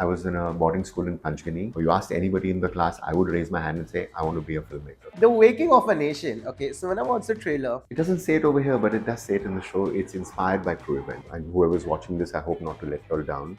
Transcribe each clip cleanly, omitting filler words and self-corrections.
I was in a boarding school in Panchgani. You asked anybody in the class, I would raise my hand and say, I want to be a filmmaker. The Waking of a Nation. Okay, so when I watched the trailer, It doesn't say it over here, but it does say it in the show. It's inspired by true event. And whoever's watching this, I hope not to let you all down.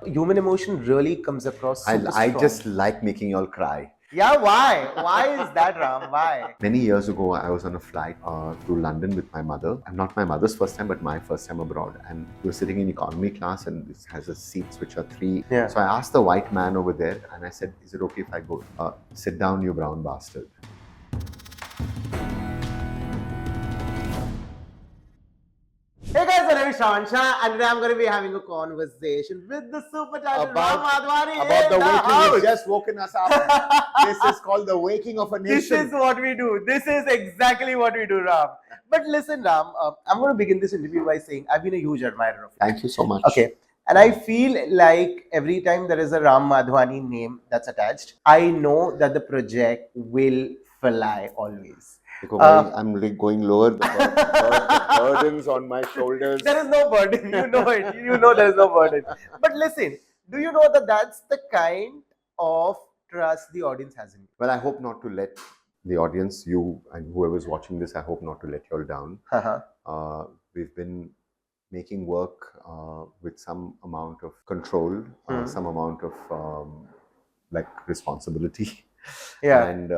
human emotion really comes across super I strong. just like making you all cry. Yeah, why? Why is that, Ram? Why? Many years ago, I was on a flight to London with my mother. And not my mother's first time, but my first time abroad. And we were sitting in economy class, and it has a seats which are three. Yeah. So I asked the white man over there, and I said, "Is it okay if I go? Sit down, you brown bastard." Hey guys, my name is Shansha, and today I'm going to be having a conversation with the super talented Ram Madhvani about the in waking. house. He's just woken us up. This is called the waking of a This nation. is what we do. This is exactly what we do, Ram. But listen, Ram, I'm going to begin this interview by saying I've been a huge admirer of you. Thank you so much. Okay. And I feel like every time there is a Ram Madhvani name that's attached, I know that the project will fly always. I'm going lower. The burdens on my shoulders. There is no burden. You know it. You know there is no burden. But listen, do you know that that's the kind of trust the audience has in you? Well, I hope not to let the audience, you and whoever's watching this, I hope not to let you all down. We've been making work with some amount of control, some amount of responsibility, Yeah. and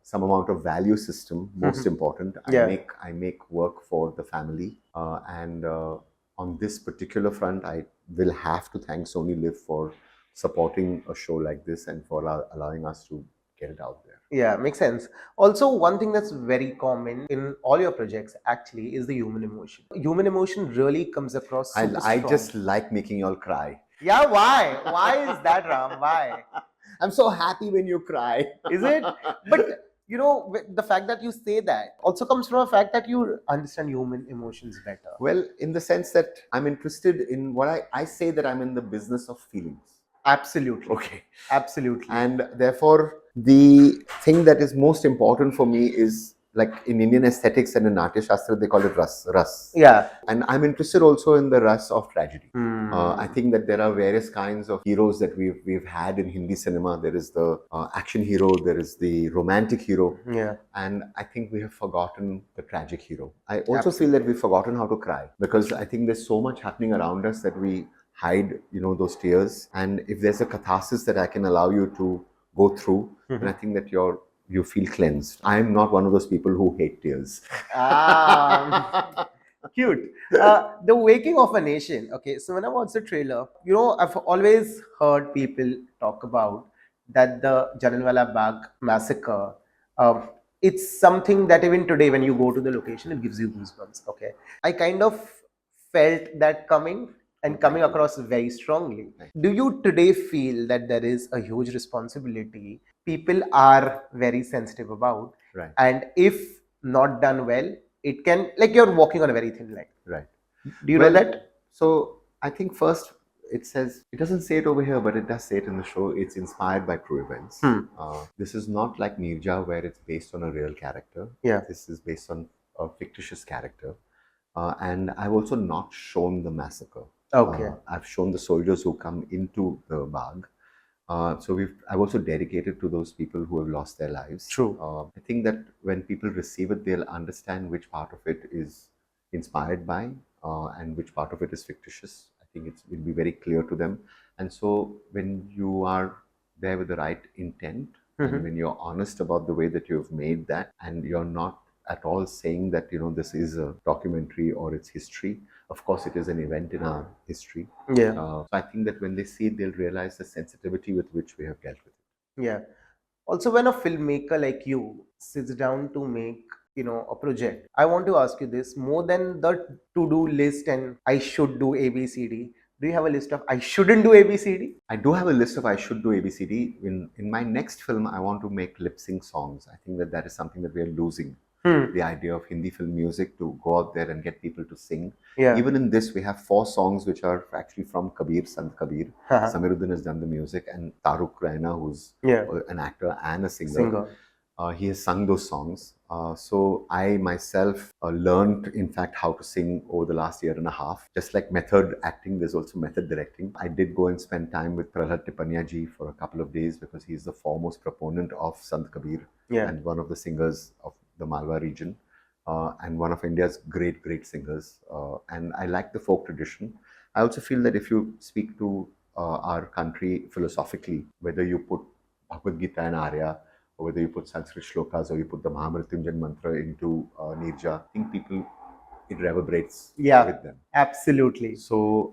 some amount of value system. Most important, Yeah. I make work for the family, and on this particular front, I will have to thank Sony Live for supporting a show like this and for allowing us to get it out there. Yeah, makes sense. Also, one thing that's very common in all your projects actually is the human emotion. Human emotion really comes across super I strong. just like making you all cry. Yeah, why? Why is that, Ram? Why? I'm so happy when you cry. Is it? But you know, the fact that you say that also comes from a fact that you understand human emotions better. Well, in the sense that I'm interested in what I say that I'm in the business of feelings. Absolutely. Okay. Absolutely. And therefore, the thing that is most important for me is, like in Indian aesthetics and in Natya Shastra, they call it ras. Yeah. And I'm interested also in the ras of tragedy. Hmm. I think that there are various kinds of heroes that we've had in Hindi cinema. There is the action hero, there is the romantic hero, Yeah. and I think we have forgotten the tragic hero. I also feel that we've forgotten how to cry, because I think there's so much happening around us that we hide, those tears. And if there's a catharsis that I can allow you to go through, then I think that you feel cleansed. I'm not one of those people who hate tears. Cute. The Waking of a Nation. Okay, so when I watched the trailer, I've always heard people talk about that the Jallianwala Bagh massacre. It's something that even today, when you go to the location, it gives you goosebumps. Okay, I kind of felt that coming and coming across very strongly. Do you today feel that there is a huge responsibility people are very sensitive about? Right. And if not done well, it can, like, you're walking on a very thin line. Right. Do you know that? So I think first it doesn't say it over here, but it does say it in the show. It's inspired by true events. This is not like Neerja, where it's based on a real character. Yeah. This is based on a fictitious character. And I've also not shown the massacre. Okay. I've shown the soldiers who come into the Bagh. I've also dedicated to those people who have lost their lives. True. I think that when people receive it, they'll understand which part of it is inspired by and which part of it is fictitious. I think it will be very clear to them. And so when you are there with the right intent, and when you're honest about the way that you've made that, and you're not at all saying that this is a documentary or it's history. Of course, it is an event in our history. Yeah. So I think that when they see it, they'll realize the sensitivity with which we have dealt with it. Yeah. Also, when a filmmaker like you sits down to make, a project, I want to ask you this: more than the to-do list and I should do ABCD, do you have a list of I shouldn't do ABCD? I do have a list of I should do ABCD. In my next film, I want to make lip sync songs. I think that is something that we are losing. The idea of Hindi film music to go out there and get people to sing. Yeah. Even in this, we have 4 songs which are actually from Kabir, Sant Kabir. Samiruddin has done the music, and Taruk Raina, who's an actor and a singer. He has sung those songs. So I myself learned, in fact, how to sing over the last year and a half. Just like method acting, there's also method directing. I did go and spend time with Prahlad Tipania ji for a couple of days because he's the foremost proponent of Sant Kabir Yeah. and one of the singers of the Malwa region. And one of India's great, great singers. And I like the folk tradition. I also feel that if you speak to our country philosophically, whether you put Bhagavad Gita and Arya, or whether you put Sanskrit shlokas or you put the Mahamrityunjay mantra into Neerja, I think people, it reverberates Yeah, with them. absolutely. So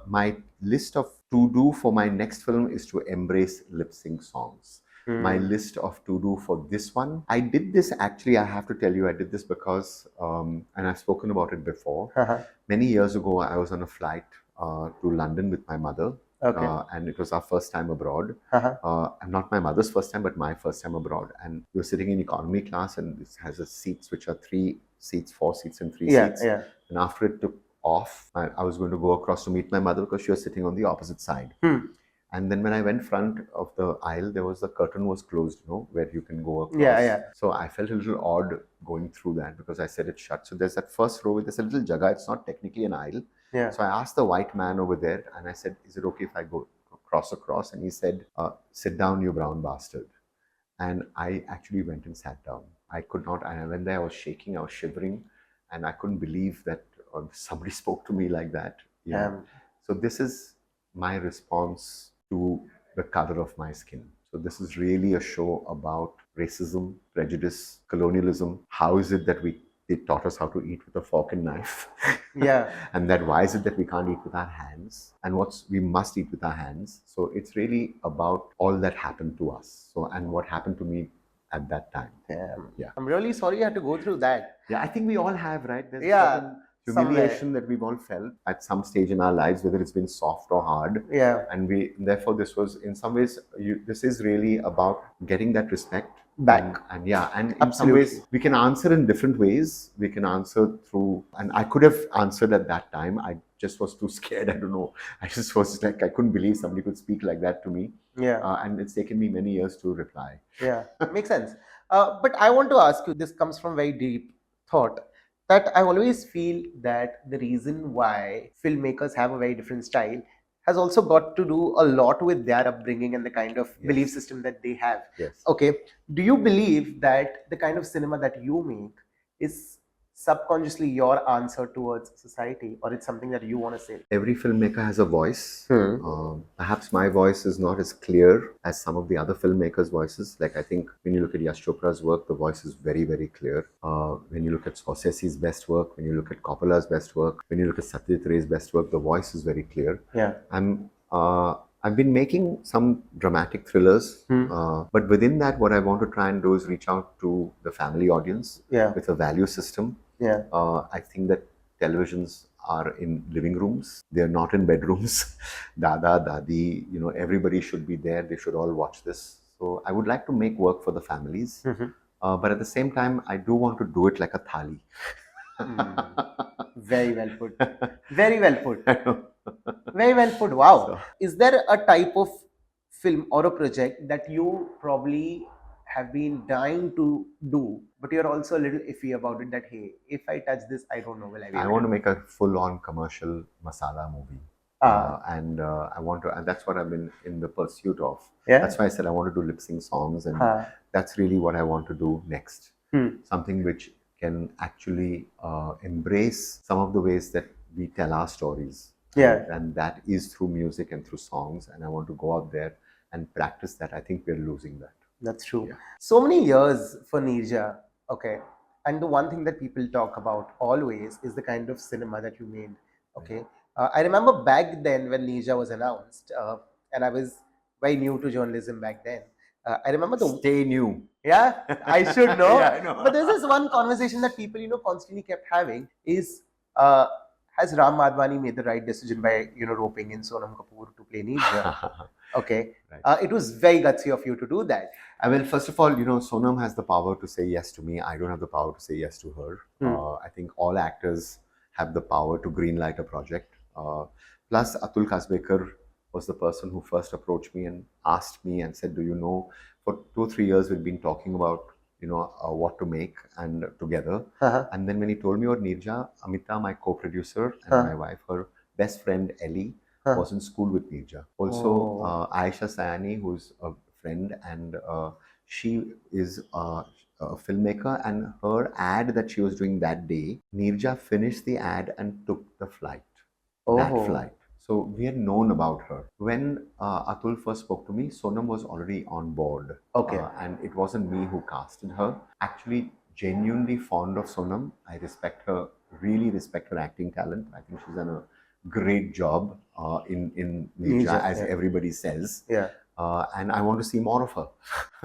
my list of to do for my next film is to embrace lip sync songs. My list of to do for this one, I did this actually. I have to tell you, I did this because, and I've spoken about it before. Uh-huh. Many years ago, I was on a flight to London with my mother, Okay. and it was our first time abroad. Uh-huh. And not my mother's first time, but my first time abroad. And we were sitting in economy class, and it has a seats which are 3 seats, 4 seats, and 3 seats. Yeah. And after it took off, I was going to go across to meet my mother because she was sitting on the opposite side. And then when I went front of the aisle, there was the curtain was closed, where you can go across. Yeah. So I felt a little odd going through that because I said it's shut. So there's that first row with this little jaga. It's not technically an aisle. Yeah. So I asked the white man over there and I said, is it okay if I go cross across? And he said, sit down, you brown bastard. And I actually went and sat down. I could not, and I went there, I was shaking, I was shivering, and I couldn't believe that somebody spoke to me like that. Yeah. So this is my response to the color of my skin. So this is really a show about racism, prejudice, colonialism. How is it that they taught us how to eat with a fork and knife? Yeah. And that why is it that we can't eat with our hands? And we must eat with our hands. So it's really about all that happened to us. So and what happened to me at that time. Yeah. I'm really sorry you had to go through that. Yeah, I think we all have, right? There's Yeah, certain humiliation that we've all felt at some stage in our lives, whether it's been soft or hard. Yeah. And therefore, this was in some ways, this is really about getting that respect Back. And yeah, and in some Absolutely. ways, we can answer in different ways. We can answer through, and I could have answered at that time. I just was too scared. I don't know. I just was like, I couldn't believe somebody could speak like that to me. Yeah. And it's taken me many years to reply. Yeah, makes sense. But I want to ask you, this comes from very deep thought, that I always feel that the reason why filmmakers have a very different style has also got to do a lot with their upbringing and the kind of belief system that they have. Yes. Okay. Do you believe that the kind of cinema that you make is subconsciously your answer towards society, or it's something that you want to say? Every filmmaker has a voice. Perhaps my voice is not as clear as some of the other filmmakers' voices. Like I think when you look at Yash Chopra's work, the voice is very, very clear. When you look at Scorsese's best work, when you look at Coppola's best work, when you look at Satyajit Ray's best work, the voice is very clear. Yeah. I've been making some dramatic thrillers, but within that, what I want to try and do is reach out to the family audience with a value system. Yeah. I think that televisions are in living rooms. They're not in bedrooms. Dada, Dadi, everybody should be there. They should all watch this. So I would like to make work for the families. But at the same time, I do want to do it like a thali. Very well put. Very well put. Very well put. Wow. So- Is there a type of film or a project that you probably have been dying to do, but you're also a little iffy about it, that, hey, if I touch this, I don't know, will I be I able want to? to make a full-on commercial masala movie. And I want to, and that's what I've been in the pursuit of. Yeah. That's why I said I want to do lip sync songs, and that's really what I want to do next. Something which can actually embrace some of the ways that we tell our stories. Yeah. And that is through music and through songs. And I want to go out there and practice that. I think we're losing that. That's true. Yeah. So many years for Neerja, okay. And the one thing that people talk about always is the kind of cinema that you made, okay. I remember back then when Neerja was announced, and I was very new to journalism back then. I remember Stay new. Yeah, I should know. Yeah, I know. But there's this one conversation that people, constantly kept having is, has Ram Madhvani made the right decision by, roping in Sonam Kapoor to play Neerja? Okay. Right. It was very gutsy of you to do that. Well, first of all, Sonam has the power to say yes to me. I don't have the power to say yes to her. I think all actors have the power to greenlight a project. Plus, Atul Kasbekar was the person who first approached me and asked me and said, do you know, for 2 or 3 years we've been talking about what to make and together. Uh-huh. And then when he told me about Neerja, Amita, my co-producer, and Uh-huh. my wife, her best friend Ellie, Uh-huh. was in school with Neerja. Also, Oh. Aisha Sayani, who's a friend, and she is a filmmaker. And her ad that she was doing that day, Neerja finished the ad and took the flight. That Oh. flight. So we had known about her. When Atul first spoke to me, Sonam was already on board, Okay. and it wasn't me who casted her. Actually, genuinely fond of Sonam. I respect her, really respect her acting talent. I think she's done a great job in Neerja, Neerja, as yeah. everybody says. Yeah. And I want to see more of her.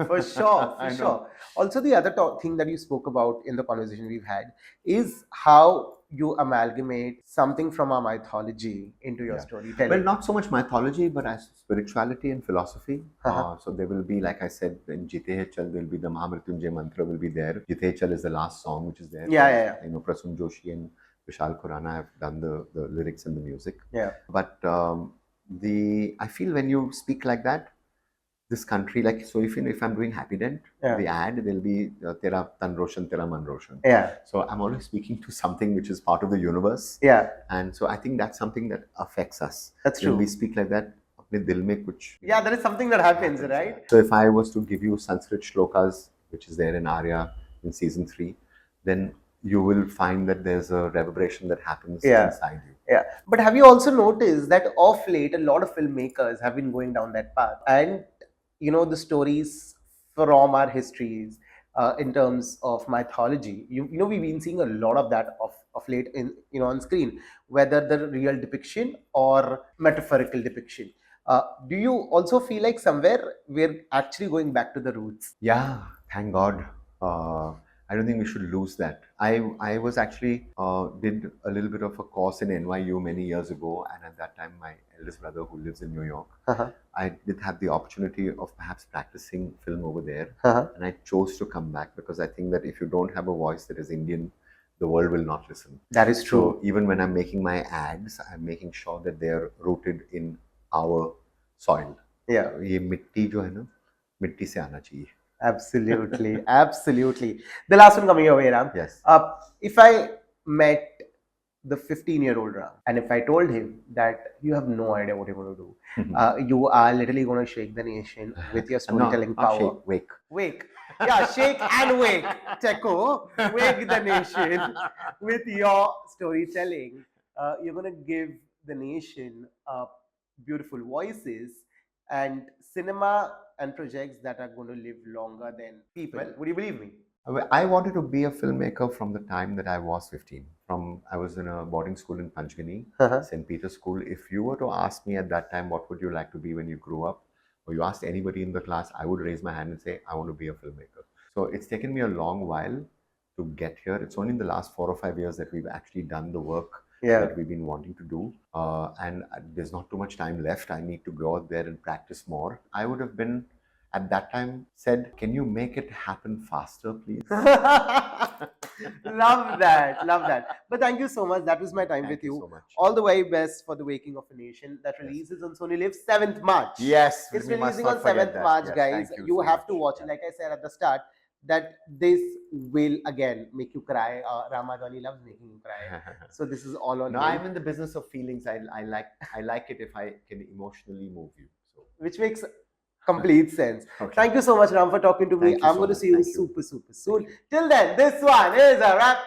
For sure, for I know. sure. Also, the other thing that you spoke about in the conversation we've had is how you amalgamate something from our mythology into your Yeah. Well, storytelling. not so much mythology, but as spirituality and philosophy. Uh-huh. So there will be, like I said, in Jite Chal, there will be the Mahamrityunjay mantra will be there. Jite Chal is the last song which is there. Yeah, yeah, Prasun Joshi and Vishal Khurana have done the lyrics and the music. yeah. But I feel when you speak like that, this country, like, so if I'm doing Happy Dent, Yeah, the ad will be Tera Tan Roshan, Tera Man Roshan. yeah, So I'm always speaking to something which is part of the universe. yeah. And so I think that's something that affects us. That's When we true. speak like that, apne dil mein kuch, Yeah, there is something that happens, right? So if I was to give you Sanskrit shlokas, which is there in Arya in season 3, then you will find that there's a reverberation that happens Yeah. inside you. Yeah, but have you also noticed that of late a lot of filmmakers have been going down that path, and the stories from our histories, in terms of mythology, we've been seeing a lot of that of late in on screen, whether the real depiction or metaphorical depiction. Do you also feel like somewhere we're actually going back to the roots? Yeah, thank God. Uh, I don't think we should lose that. I was actually did a little bit of a course in NYU many years ago, and at that time, my eldest brother, who lives in New York, Uh-huh. I did have the opportunity of perhaps practicing film over there, Uh-huh. and I chose to come back because I think that if you don't have a voice that is Indian, the world will not listen. That is So true. even when I'm making my ads, I'm making sure that they're rooted in our soil. Yeah. ये मिट्टी जो है ना, मिट्टी से आना चाहिए. Absolutely, absolutely. The last one coming your way, Ram. Yes. If I met the 15-year-old Ram, and if I told him that you have no idea what you're going to do, you are literally going to shake the nation with your storytelling Not power. shake, wake. Wake. Yeah, shake and wake. Techo, wake the nation with your storytelling. You're going to give the nation beautiful voices and cinema and projects that are going to live longer than people. Well, Would you believe me? I wanted to be a filmmaker from the time that I was 15. I was in a boarding school in Panchgani, Uh-huh. St. Peter's School. If you were to ask me at that time, what would you like to be when you grew up? Or you asked anybody in the class, I would raise my hand and say, I want to be a filmmaker. So it's taken me a long while to get here. It's only in the last 4 or 5 years that we've actually done the work Yeah. that we've been wanting to do. And there's not too much time left. I need to go out there and practice more. I would have been, at that time, said, can you make it happen faster, please? Love that. Love that. But thank you so much. That was my time Thank with you. so much. All the very best for The Waking of a Nation that releases on Sony Live 7th March. Yes, It's we must releasing not on forget 7th that. March, Yes, guys. thank you You so have to much. watch it. Yeah. Like I said at the start, that this will again make you cry. Madhvani loves making you cry. So this is all on No, him. I'm in the business of feelings. I like it if I can emotionally move you. So Which makes complete sense. okay. Thank you so much, Ram, for talking to me. Thank you I'm so going to much. see you Thank you. super soon. Till then, this one is a wrap.